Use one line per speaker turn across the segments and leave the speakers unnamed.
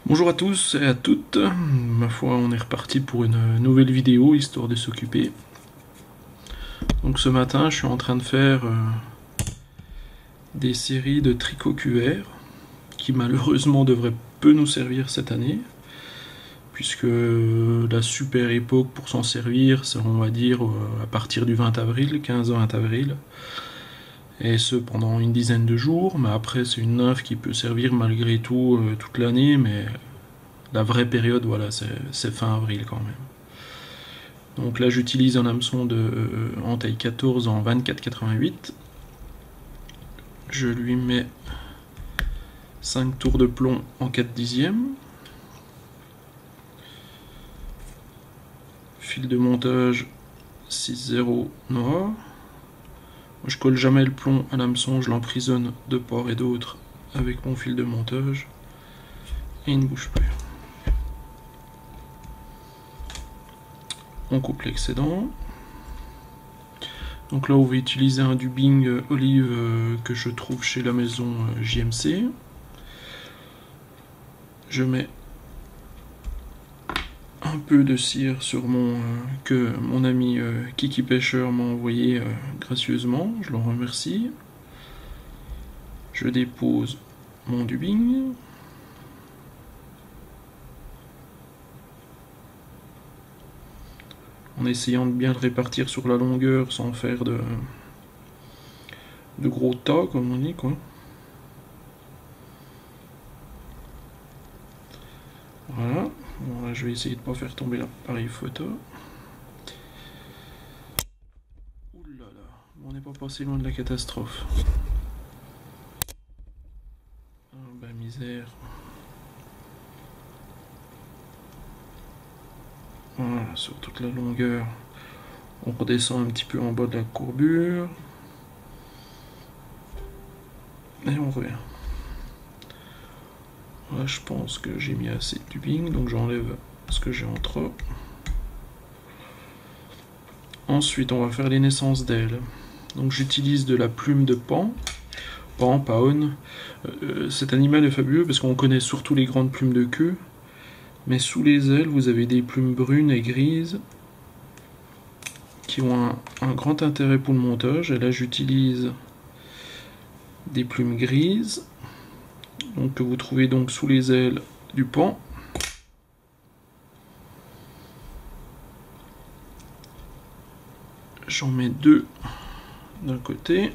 Bonjour à tous et à toutes, ma foi on est reparti pour une nouvelle vidéo histoire de s'occuper. Donc ce matin je suis en train de faire des séries de tricot QR qui malheureusement devraient peu nous servir cette année, puisque la super époque pour s'en servir c'est on va dire à partir du 20 avril, 15-20 avril, et ce pendant une dizaine de jours, mais après c'est une nymphe qui peut servir malgré tout toute l'année, mais la vraie période voilà c'est fin avril quand même. Donc là j'utilise un hameçon en taille 14 en 24,88. Je lui mets 5 tours de plomb en 4 dixièmes. Fil de montage 6,0 noir. Je colle jamais le plomb à l'hameçon, je l'emprisonne de part et d'autre avec mon fil de montage. Et il ne bouge plus. On coupe l'excédent. Donc là on va utiliser un dubbing olive que je trouve chez la maison JMC. Je mets un peu de cire sur que mon ami Kiki Pêcheur m'a envoyé gracieusement, je l'en remercie. Je dépose mon dubbing. En essayant de bien le répartir sur la longueur sans faire de gros tas comme on dit quoi. Voilà. Bon, là, je vais essayer de ne pas faire tomber l'appareil photo. Ouh là là, on n'est pas passé loin de la catastrophe. Ah bah misère. Voilà, sur toute la longueur. On redescend un petit peu en bas de la courbure. Et on revient. Là, je pense que j'ai mis assez de dubbing, donc j'enlève ce que j'ai en trop. Ensuite, on va faire les naissances d'ailes. Donc j'utilise de la plume de paon, paon. Cet animal est fabuleux parce qu'on connaît surtout les grandes plumes de queue, mais sous les ailes, vous avez des plumes brunes et grises qui ont un grand intérêt pour le montage. Et là, j'utilise des plumes grises, donc que vous trouvez donc sous les ailes du paon. J'en mets deux d'un côté,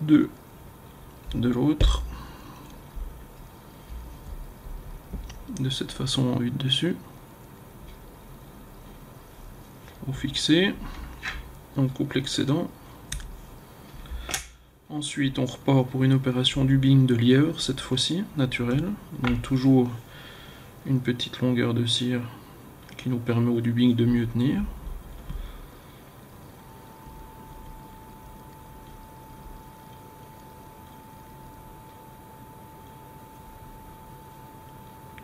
deux de l'autre, de cette façon en 8 dessus. Vous fixez, on coupe l'excédent. Ensuite on repart pour une opération dubbing de lièvre, cette fois-ci naturelle, donc toujours une petite longueur de cire qui nous permet au dubbing de mieux tenir.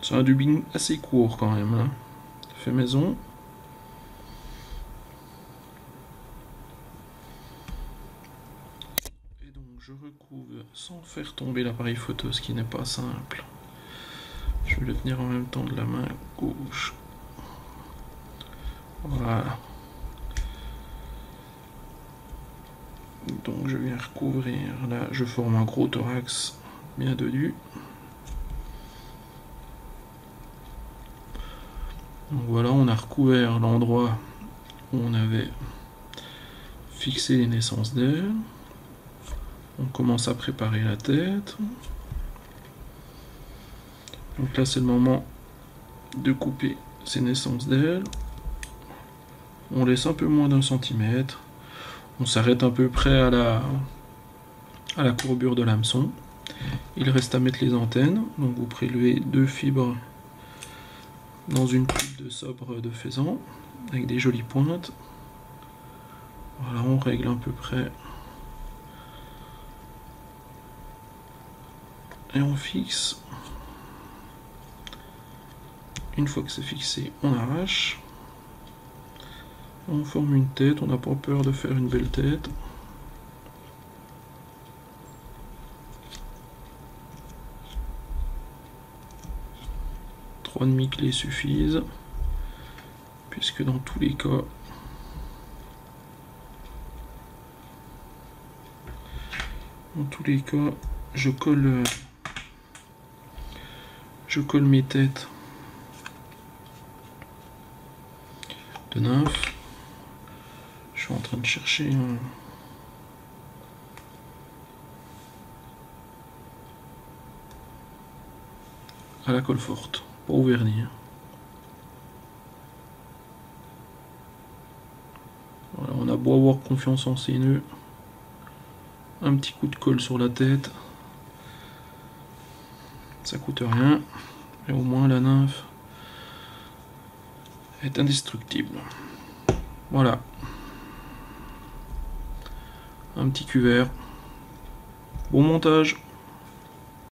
C'est un dubbing assez court quand même, hein. Fait maison. Et donc je recouvre sans faire tomber l'appareil photo, ce qui n'est pas simple. Je vais le tenir en même temps de la main gauche. Voilà. Donc je viens recouvrir, là je forme un gros thorax bien dodu. Donc voilà, on a recouvert l'endroit où on avait fixé les naissances d'ailes. On commence à préparer la tête. Donc là c'est le moment de couper ces naissances d'ailes. On laisse un peu moins d'un centimètre. On s'arrête à peu près à la courbure de l'hameçon. Il reste à mettre les antennes. Donc vous prélevez deux fibres dans une coupe de sabre de faisan avec des jolies pointes. Voilà, on règle à peu près. Et on fixe. Une fois que c'est fixé, on arrache. On forme une tête, on n'a pas peur de faire une belle tête. 3 demi-clés suffisent, puisque dans tous les cas, je colle mes têtes de nymphe. Je suis en train de chercher à la colle forte, pas au vernis. Voilà, on a beau avoir confiance en ses nœuds, un petit coup de colle sur la tête, ça coûte rien, et au moins la nymphe est indestructible. Voilà, un petit cuvert. Bon montage.